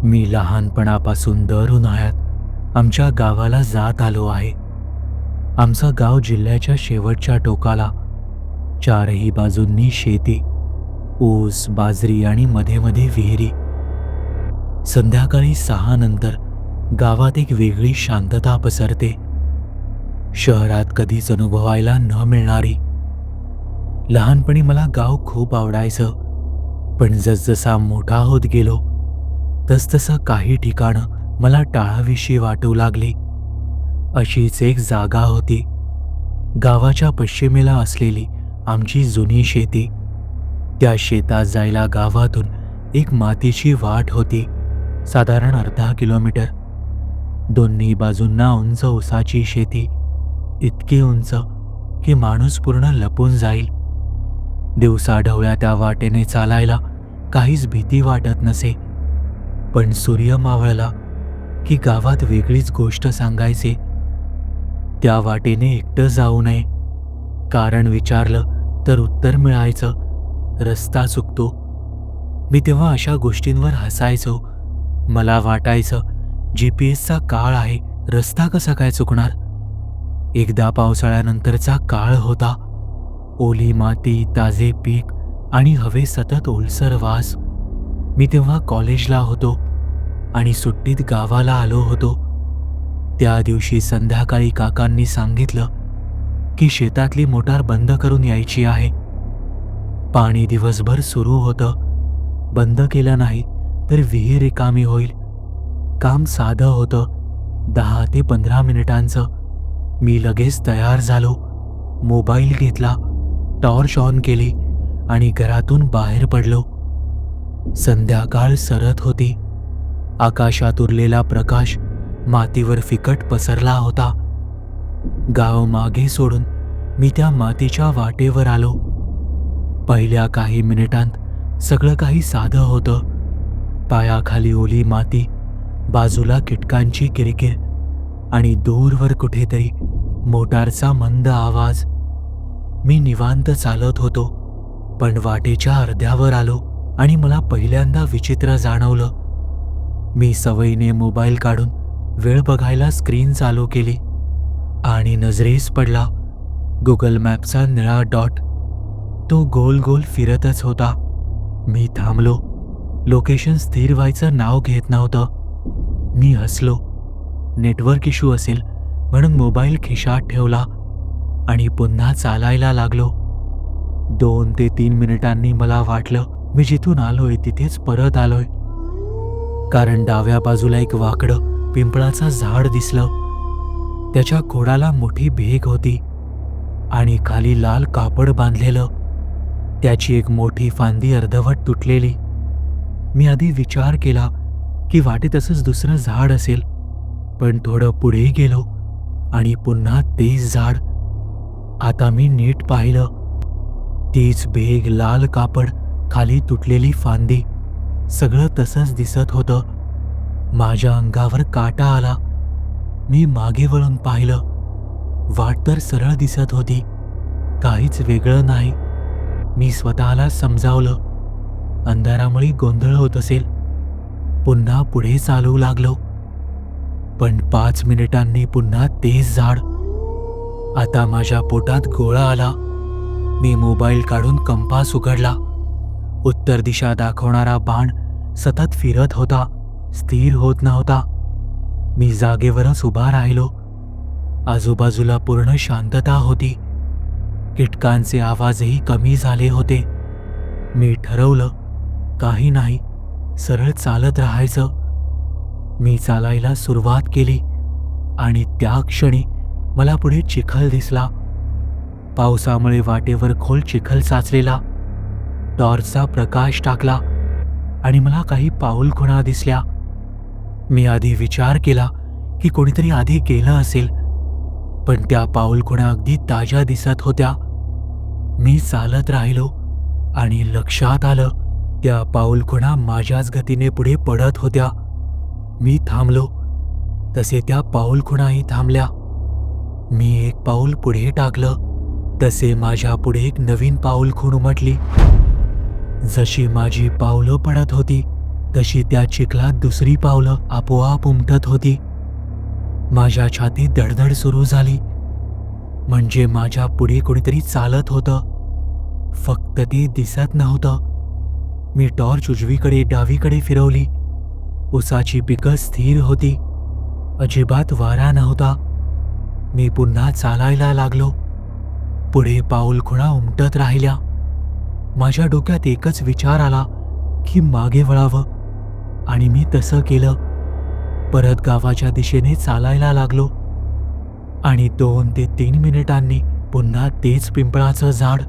मी लहानपणापासून दर उन्हाळ्यात आमच्या गावाला जात आलो आहे. आमचं गाव जिल्ह्याच्या शेवटच्या टोकाला. चारही बाजूंनी शेती, ऊस, बाजरी आणि मध्ये मध्ये विहिरी. संध्याकाळी 6 नंतर गावात एक वेगळी शांतता पसरते, शहरात कधीच अनुभवायला न मिळणारी. लहानपणी मला गाव खूप आवडायचं, पण जसजसा मोठा होत गेलो तसतसं काही ठिकाणं मला टाळावीशी वाटू लागली. अशीच एक जागा होती, गावाच्या पश्चिमेला असलेली आमची जुनी शेती. त्या शेतात जायला गावातून एक मातीची वाट होती, साधारण अर्धा किलोमीटर. दोन्ही बाजूंना उंच उसाची शेती, इतकी उंच की माणूस पूर्ण लपून जाईल. दिवसाढवळ्या त्या वाटेने चालायला काहीच भीती वाटत नसे, पण सूर्य मावळला की गावात वेगळीच गोष्ट सांगायचे. त्या वाटेने एकटं जाऊ नये, कारण विचारलं तर उत्तर मिळायचं, रस्ता चुकतो. मी तेव्हा अशा गोष्टींवर हसायचो. मला वाटायचं GPS चा काळ आहे, रस्ता कसा काय चुकणार. एकदा पावसाळ्यानंतरचा काळ होता. ओली माती, ताजे पीक आणि हवे सतत ओलसर वास. मी तेव्हा कॉलेजला होतो आणि सुट्टीत गावाला आलो होतो. त्या दिवशी संध्याकाळी काकांनी सांगितलं की शेतातली मोटार बंद करून यायची आहे. पाणी दिवसभर सुरू होतं. बंद केलं नाही तर विहीर रिकामी होईल. काम साधं होतं, 10 ते 15 मिनिटांचं. मी लगेच तयार झालो. मोबाईल घेतला, टॉर्च ऑन केली आणि घरातून बाहेर पडलो. संध्याकाळ सरत होती. आकाशात उरलेला प्रकाश मातीवर फिकट पसरला होता. गाव मागे सोडून मी त्या मातीच्या वाटेवर आलो. पहिल्या काही मिनिटांत सगळं काही साधं होतं. पायाखाली ओली माती, बाजूला कीटकांची किरकिर आणि दूरवर कुठेतरी मोटारचा मंद आवाज. मी निवांत चालत होतो, पण वाटेच्या अर्ध्यावर आलो आणि मला पहिल्यांदा विचित्र जाणवलं. मी सवयीने मोबाईल काढून वेळ बघायला स्क्रीन चालू केली आणि नजरेस पडला गुगल मॅपचा निळा डॉट. तो गोल गोल फिरतच होता. मी थांबलो. लोकेशन स्थिर व्हायचं नाव घेत नव्हतं. मी हसलो. नेटवर्क इश्यू असेल म्हणून मोबाईल खिशात ठेवला आणि पुन्हा चालायला लागलो. 2 ते 3 मिनिटांनी मला वाटलं मी जिथून आलोय तिथेच परत आलोय, कारण डाव्या बाजूला एक वाकडं पिंपळाचं झाड दिसलं. त्याच्या खोडाला मोठी भेग होती आणि खाली लाल कापड बांधलेलं. त्याची एक मोठी फांदी अर्धवट तुटलेली. मी आधी विचार केला की वाटेत असंच दुसरं झाड असेल, पण थोडं पुढे गेलो आणि पुन्हा तेच झाड. आता मी नीट पाहिलं. तीच भेग, लाल कापड, खाली तुटलेली फांदी, सगळं तसंच दिसत होतं. माझ्या अंगावर काटा आला. मी मागे वळून पाहिलं. वाट तर सरळ दिसत होती, काहीच वेगळं नाही. मी स्वतःला समजावलं, अंधारामुळे गोंधळ होत असेल. पुन्हा पुढे चालू लागलो, पण 5 मिनिटांनी पुन्हा तेच झाड. आता माझ्या पोटात गोळा आला. मी मोबाईल काढून कंपास उघडला. उत्तर दिशा दाखवणारा बाण सतत फिरत होता, स्थिर होत नव्हता. मी जागेवरच उभा राहिलो. आजूबाजूला पूर्ण शांतता होती. कीटकांचे आवाजही कमी झाले होते. मी ठरवलं, काही नाही, सरळ चालत राहायचं. मी चालायला सुरुवात केली आणि त्या क्षणी मला पुढे चिखल दिसला. पावसामुळे वाटेवर खोल चिखल साचलेला. टॉर्चचा प्रकाश टाकला आणि मला काही पाऊलखुणा दिसल्या. मी आधी विचार केला की कोणीतरी आधी गेलं असेल, पण त्या पाऊलखुणा अगदी ताज्या दिसत होत्या. मी चालत राहिलो आणि लक्षात आलं, त्या पाऊलखुणा माझ्याच गतीने पुढे पडत होत्या. मी थांबलो तसे त्या पाऊलखुणाही थांबल्या. मी एक पाऊल पुढे टाकलं तसे माझ्या पुढे एक नवीन पाऊलखुण उमटली. जशी माझी पावलं पडत होती तशी त्या चिखलात दुसरी पावलं आपोआप उमटत होती. माझ्या छातीत धडधड सुरू झाली. म्हणजे माझ्या पुढे कोणीतरी चालत होतं, फक्त ते दिसत नव्हतं. मी टॉर्च उजवीकडे डावीकडे फिरवली. उसाची पिकं स्थिर होती. अजिबात वारा नव्हता. मी पुन्हा चालायला लागलो. पुढे पाऊलखुणा उमटत राहिल्या. माझ्या डोक्यात एकच विचार आला की मागे वळावं, आणि मी तसं केलं. परत गावाच्या दिशेने चालायला लागलो. आणि 2 ते 3 मिनिटांनी पुन्हा तेच पिंपळाचं झाड.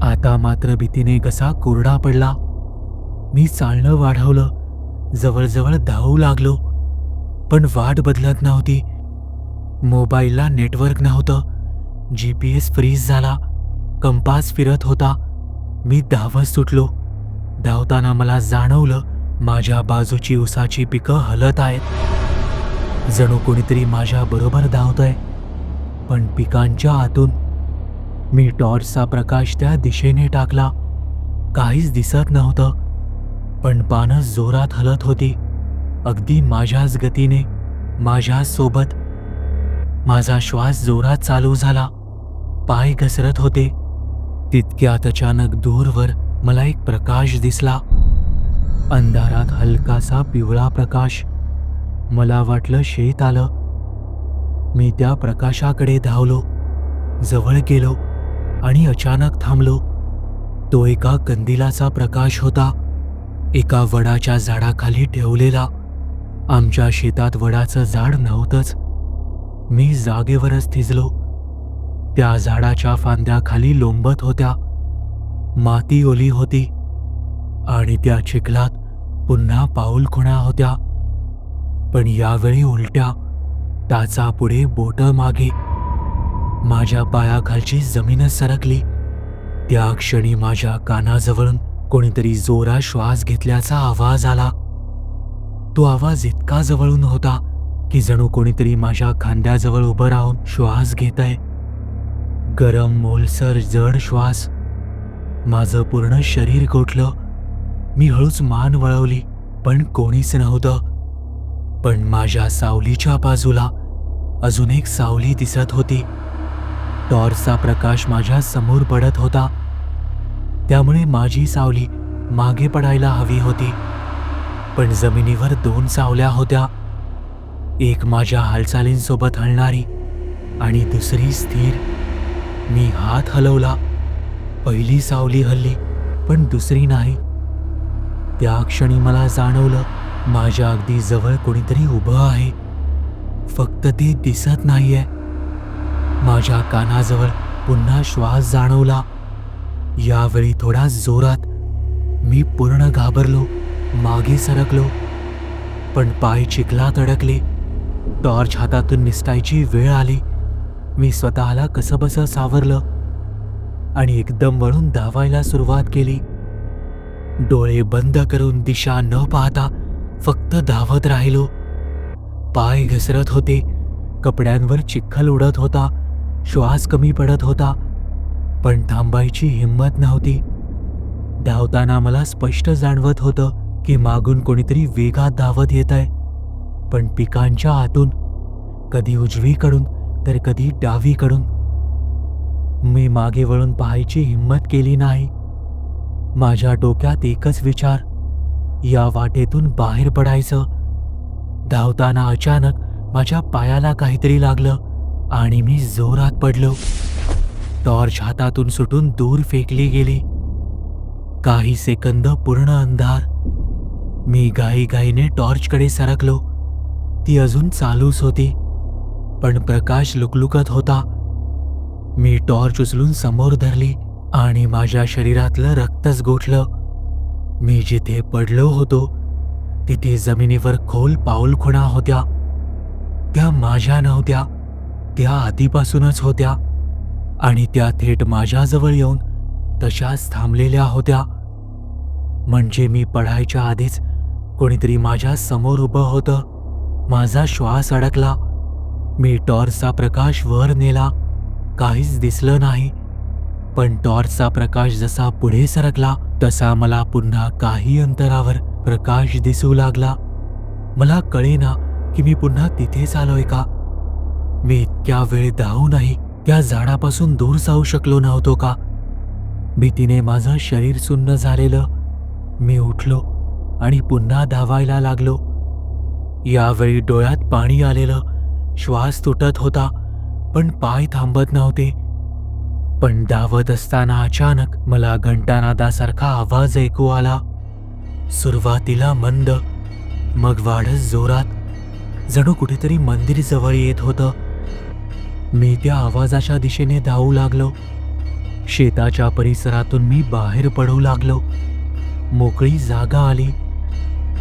आता मात्र भीतीने घसा कोरडा पडला. मी चालणं वाढवलं. जवळजवळ धावू लागलो. पण वाट बदलत नव्हती. मोबाईलला नेटवर्क नव्हतं. GPS फ्रीज झाला. कंपास फिरत होता. मी धावत सुटलो. धावताना मला जाणवलं माझ्या बाजूची उसाची पिकं हलत आहेत. जणू कोणीतरी माझ्या बरोबर धावतंय. पण पिकांच्या आतून. मी टॉर्चचा प्रकाश त्या दिशेने टाकला. काहीच दिसत नव्हतं. पण पानं जोरात हलत होती. अगदी माझ्याच गतीने, माझ्याच सोबत. माझा श्वास जोरात चालू झाला. पाय घसरत होते. तितक्यात अचानक दूरवर मला एक प्रकाश दिसला. अंधारात हलकासा पिवळा प्रकाश. मला वाटलं शेत आलं. मी त्या प्रकाशाकडे धावलो. जवळ गेलो आणि अचानक थांबलो. तो एका कंदिलाचा प्रकाश होता. एका वडाच्या झाडाखाली ठेवलेला. आमच्या शेतात वडाचं झाड नव्हतंच. मी जागेवरच थिजलो. त्या झाडाच्या फांद्याखाली लोंबत होत्या. माती ओली होती. आणि त्या चिखलात पुन्हा पाऊलखुणा होत्या. पण यावेळी उलट्या. टाचा पुढे बोटं मागे. माझ्या पायाखालची जमीनच सरकली. त्या क्षणी माझ्या कानाजवळून कोणीतरी जोरात श्वास घेतल्याचा आवाज आला. तो आवाज इतका जवळून होता की जणू कोणीतरी माझ्या खांद्याजवळ उभं राहून श्वास घेतंय. गरम, मोलसर, जड श्वास. माझं पूर्ण शरीर गोठलं. मी हळूच मान वळवली, पण कोणीच नव्हतं. पण माझ्या सावलीच्या बाजूला अजून एक सावली दिसत होती. टॉर्चचा प्रकाश माझ्या समोर पडत होता. त्यामुळे माझी सावली मागे पडायला हवी होती. पण जमिनीवर 2 सावल्या होत्या. एक माझ्या हालचालींसोबत हलणारी आणि दुसरी स्थिर. मी हात हलवला. पहिली सावली हलली, पण दुसरी नाही. त्या क्षणी मला जाणवलं माझ्या अगदी जवळ कोणीतरी उभं आहे. फक्त ते दिसत नाहीये. माझ्या कानाजवळ पुन्हा श्वास जाणवला. यावेळी थोडा जोरात. मी पूर्ण घाबरलो. मागे सरकलो. पण पाय चिखलात अडकले. टॉर्च हातातून निसटायची वेळ आली. मी स्वतःला कसंबसं सावरलं आणि एकदम वळून धावायला सुरुवात केली. डोळे बंद करून दिशा न पाहता फक्त धावत राहिलो. पाय घसरत होते. कपड्यांवर चिखल उडत होता. श्वास कमी पडत होता. पण थांबायची हिंमत नव्हती. धावताना मला स्पष्ट जाणवत होतं की मागून कोणीतरी वेगात धावत येतंय. पण पिकांच्या आतून. कधी उजवीकडून तर कधी डावीकडून. मी मागे वळून पाहायची हिंमत केली नाही. माझ्या डोक्यात एकच विचार, या वाटेतून बाहेर पडायचं. धावताना अचानक माझ्या पायाला काहीतरी लागलं आणि मी जोरात पडलो. टॉर्च हातातून सुटून दूर फेकली गेली. काही सेकंद पूर्ण अंधार. मी घाईघाईने टॉर्चकडे सरकलो. ती अजून चालूच होती, पण प्रकाश लुकलुकत होता. मी टॉर्च उचलून समोर धरली आणि माझ्या शरीरातलं रक्तच गोठलं. मी जिथे पडलो होतो तिथे जमिनीवर खोल पाऊलखुणा होत्या. त्या माझ्या नव्हत्या. त्या आधीपासूनच होत्या आणि त्या थेट माझ्याजवळ येऊन तशाच थांबलेल्या होत्या. म्हणजे मी पडायच्या आधीच कोणीतरी माझ्या समोर उभं होतं. माझा श्वास अडकला. मी टॉर्चचा प्रकाश वर नेला. काहीच दिसलं नाही. पण टॉर्चचा प्रकाश जसा पुढे सरकला तसा मला पुन्हा काही अंतरावर प्रकाश दिसू लागला. मला कळेना की मी पुन्हा तिथेच आलोय का. मी इतक्या वेळ धावूनही त्या झाडापासून दूर जाऊ शकलो नव्हतो का. भीतीने माझं शरीर सुन्न झालेलं. मी उठलो आणि पुन्हा धावायला लागलो. यावेळी डोळ्यात पाणी आलेलं. श्वास तुटत होता, पण पाय थांबत नव्हते. पण धावत असताना अचानक मला घंटानादासारखा आवाज ऐकू आला. सुरुवातीला मंद, मग वाढत जोरात, जणू कुठेतरी मंदिर जवळ येत होतं. मी त्या आवाजाच्या दिशेने धावू लागलो. शेताच्या परिसरातून मी बाहेर पडू लागलो. मोकळी जागा आली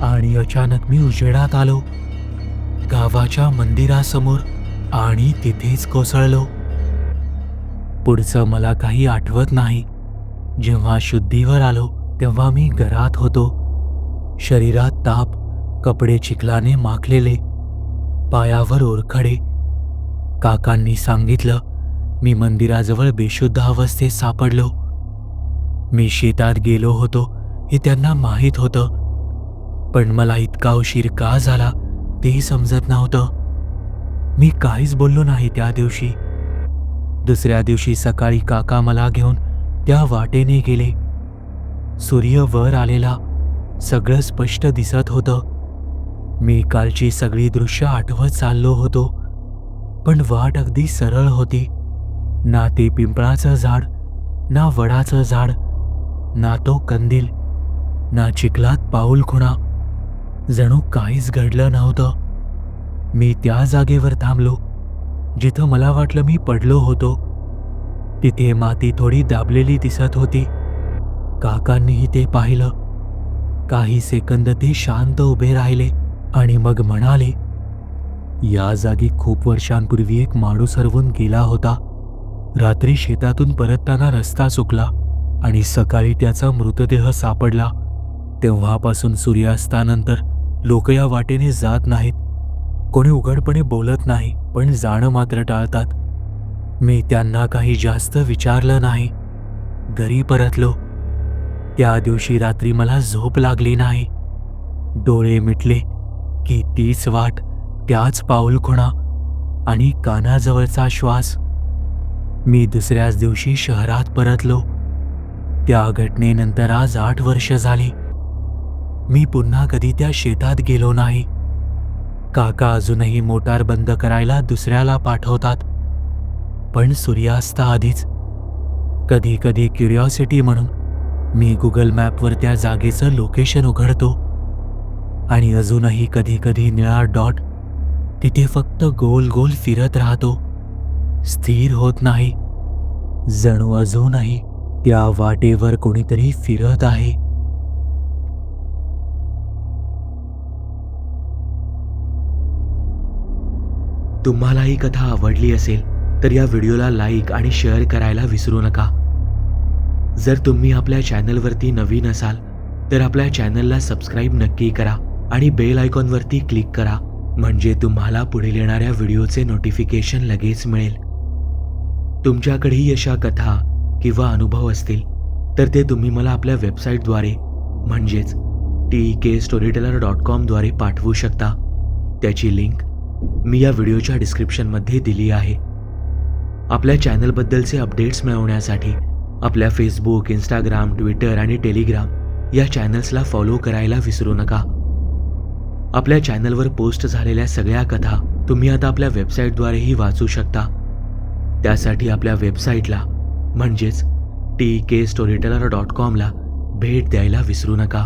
आणि अचानक मी उजेडात आलो, गावाच्या मंदिरासमोर, आणि तिथेच कोसळलो. पुढचं मला काही आठवत नाही. जेव्हा शुद्धीवर आलो तेव्हा मी घरात होतो. शरीरात ताप, कपडे चिखलाने माखलेले, पायावर ओरखडे. काकांनी सांगितलं मी मंदिराजवळ बेशुद्ध अवस्थेत सापडलो. मी शेतात गेलो होतो हे त्यांना माहीत होतं, पण मला इतका उशीर का झाला तेही समजत नव्हतं. मी काहीच बोललो नाही त्या दिवशी. दुसऱ्या दिवशी सकाळी काका मला घेऊन त्या वाटेने गेले. सूर्य वर आलेला, सगळं स्पष्ट दिसत होतं. मी कालची सगळी दृश्य आठवत चाललो होतो, पण वाट अगदी सरळ होती. ना ते पिंपळाचं झाड, ना वडाचं झाड, ना तो कंदील, ना चिखलात पाऊल खुणा. जणू काहीच घडलं नव्हतं. मी त्या जागेवर थांबलो जिथं मला वाटलं मी पडलो होतो. तिथे माती थोडी दाबलेली दिसत होती. काकांनीही ते पाहिलं. काही सेकंद ते शांत उभे राहिले आणि मग म्हणाले, या जागी खूप वर्षांपूर्वी एक माणूस हरवून गेला होता. रात्री शेतातून परतताना रस्ता चुकला आणि सकाळी त्याचा मृतदेह सापडला. तेव्हापासून सूर्यास्तानंतर लोक या वाटेने जात नाहीत. कोणी उघडपणे बोलत नाही, पण जाणं मात्र टाळतात. मी त्यांना काही जास्त विचारलं नाही. घरी परतलो. त्या दिवशी रात्री मला झोप लागली नाही. डोळे मिटले की तीच वाट, त्याच पाऊलखुणा आणि कानाजवळचा श्वास. मी दुसऱ्याच दिवशी शहरात परतलो. त्या घटनेनंतर आज 8 वर्ष झाली. मी पुन्हा कधी त्या शेतात गेलो नाही. काका अजूनही मोटार बंद करायला दुसऱ्याला पाठवतात, पण सूर्यास्ताआधीच. कधी कधी क्युरिओसिटी म्हणून मी गुगल मॅपवर त्या जागेचं लोकेशन उघडतो, आणि अजूनही कधी कधी निळा डॉट तिथे फक्त गोल गोल फिरत राहतो, स्थिर होत नाही. जणू अजूनही त्या वाटेवर कोणीतरी फिरत आहे. तुम्हाला ही कथा आवडली असेल तर या व्हिडिओला लाईक आणि शेअर करायला विसरू नका. जर तुम्ही आपल्या चॅनलवरती नवीन असाल तर आपल्या चॅनलला सबस्क्राईब नक्की करा आणि बेल आयकॉनवरती क्लिक करा, म्हणजे तुम्हाला पुढील येणाऱ्या व्हिडिओचे नोटिफिकेशन लगेच मिळेल. तुमच्याकडेही अशा कथा किंवा अनुभव असतील तर ते तुम्ही मला आपल्या वेबसाईटद्वारे म्हणजेच tekstoryteller.com द्वारे पाठवू शकता. त्याची लिंक मी या व्हिडिओच्या डिस्क्रिप्शनमध्ये दिली आहे. आपल्या चॅनलबद्दलचे अपडेट्स मिळवण्यासाठी आपल्या फेसबुक, इंस्टाग्राम, ट्विटर आणि टेलिग्राम या चॅनल्सला फॉलो करायला विसरू नका. आपल्या चॅनलवर पोस्ट झालेल्या सगळ्या कथा तुम्ही आता आपल्या वेबसाईटद्वारेही वाचू शकता. त्यासाठी आपल्या वेबसाईटला म्हणजेच tekstoryteller.com ला भेट द्यायला विसरू नका.